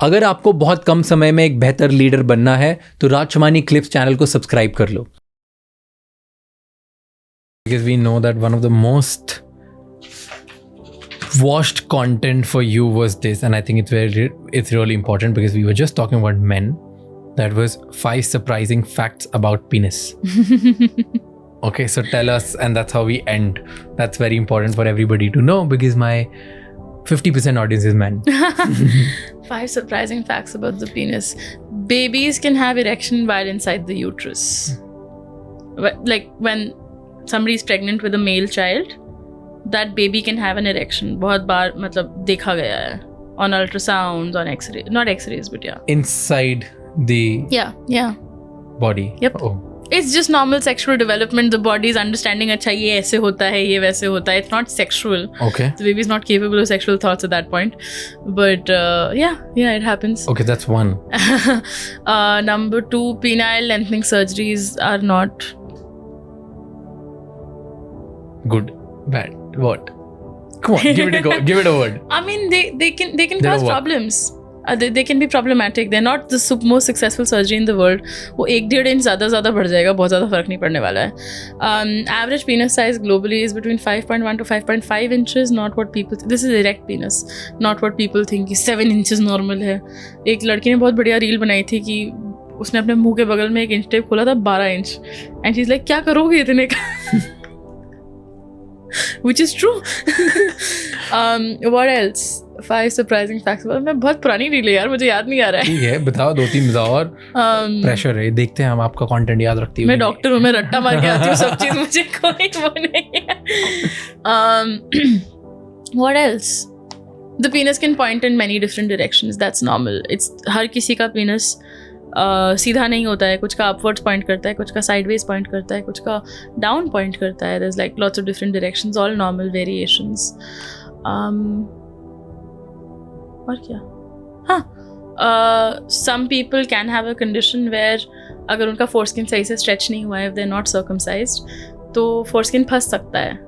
अगर आपको बहुत कम समय में एक बेहतर लीडर बनना है तो राज शमानी क्लिप्स चैनल को सब्सक्राइब कर लो. Because we know that one of the most watched content for you was this, and I think it's really important because we were just talking about men. That was 5 surprising facts about penis. Okay, so tell us, and that's how we end. That's very important for everybody to know because my 50% audience is men. 5 surprising facts about the penis. Babies can have erection while inside the uterus. Like when somebody is pregnant with a male child, that baby can have an erection. बहुत बार मतलब देखा गया है on ultrasounds, on X-ray, not X-rays, but yeah. Inside the body. Yep. Oh. It's just normal sexual development. The body is understanding. अच्छा ये ऐसे होता है, ये वैसे होता है. It's not sexual. Okay. The baby is not capable of sexual thoughts at that point. But yeah, it happens. Okay, that's one. Number 2, penile lengthening surgeries are not good, bad, what? Come on, give it a go. Give it a word. I mean, they can cause problems. They can be problematic. They're not the most successful surgery in the world. वो 1-1.5 inch ज़्यादा बढ़ जाएगा, बहुत ज़्यादा फर्क नहीं पड़ने वाला है. Average penis size globally is between 5.1 to 5.5 inches. Not what people. This is erect penis. Not what people think कि 7 inches normal है. एक लड़की ने बहुत बढ़िया रील बनाई थी कि उसने अपने मुंह के बगल में एक इंच टेप खोला था 12 इंच. And she's like, क्या करोगे इतने का? Which is true. What else? 5 surprising facts. मैं बहुत पुरानी रील है यार, मुझे याद नहीं आ रहा है. ठीक है, बताओ 2-3 बताओ. और प्रेशर है, देखते हैं हम आपका कंटेंट याद रखती हूँ. मैं डॉक्टर हूँ, मैं रट्टा मार के आती हूँ सब चीज़, मुझे कोई वो नहीं है. What else? The penis can point in many different directions. That's normal. It's हर किसी का penis सीधा नहीं होता है. कुछ का अपवर्ड्स पॉइंट करता है, कुछ का साइडवेज पॉइंट करता है, कुछ का डाउन पॉइंट करता है. There's like lots of different directions, all normal variations. और क्या? हाँ, some people can have a condition where अगर उनका foreskin सही से stretch नहीं हुआ है, if they're not circumcised, तो foreskin फंस सकता है,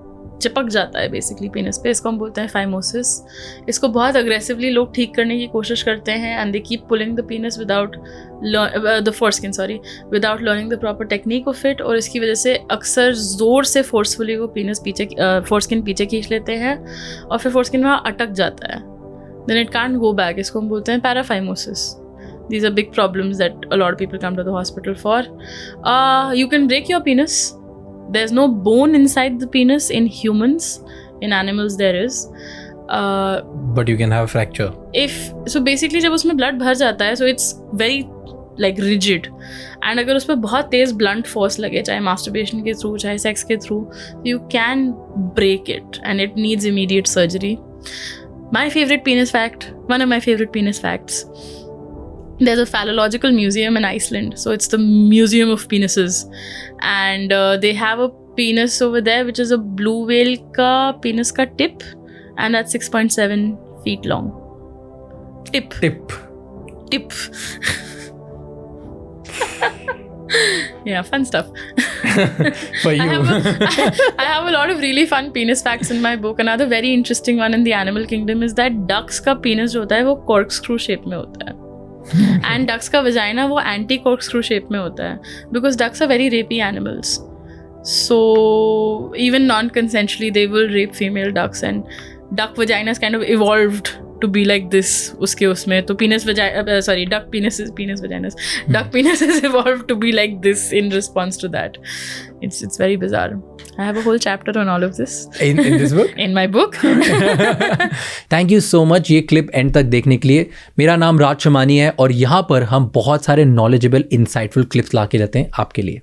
चिपक जाता है बेसिकली पेनिस पे. इसको हम बोलते हैं फाइमोसिस. इसको बहुत अग्रेसिवली लोग ठीक करने की कोशिश करते हैं and they keep pulling the penis without the without learning the proper technique of it. और इसकी वजह से अक्सर ज़ोर से फोर्सफुली वो पेनिस फोर्सकिन पीछे खींच लेते हैं और फिर फोर्सकिन वहाँ अटक जाता है. Then it can't go back. इसको हम बोलते हैं paraphimosis. These are big problems that a lot of people come to the hospital for. You can break your penis. There's no bone inside the penis in humans. In animals there is. But you can have fracture. So basically जब उसमें blood भर जाता है, so it's very like rigid. And अगर उसमें बहुत तेज़ blunt force लगे, चाहे masturbation के through, चाहे sex के through, you can break it and it needs immediate surgery. My favorite penis fact, one of my favorite penis facts. There's a phallological museum in Iceland, so it's the museum of penises, and they have a penis over there which is a blue whale ka penis ka tip, and that's 6.7 feet long. Tip. Yeah, fun stuff. For you. I have a lot of really fun penis facts in my book. Another very interesting one in the animal kingdom is that ducks का penis जो होता है वो corkscrew shape में होता है. And ducks का vagina वो anti corkscrew shape में होता है. Because ducks are very rapey animals. So even non-consensually they will rape female ducks, and duck vaginas kind of evolved to be like this. उसके उसमें तो duck penises evolved to be like this in response to that. It's very bizarre. I have a whole chapter on all of this. In this book? In my book. Thank you so much ये clip and तक देखने के लिए. मेरा नाम राज शमानी है और यहाँ पर हम बहुत सारे knowledgeable, insightful क्लिप्स ला के लाते हैं आपके लिए.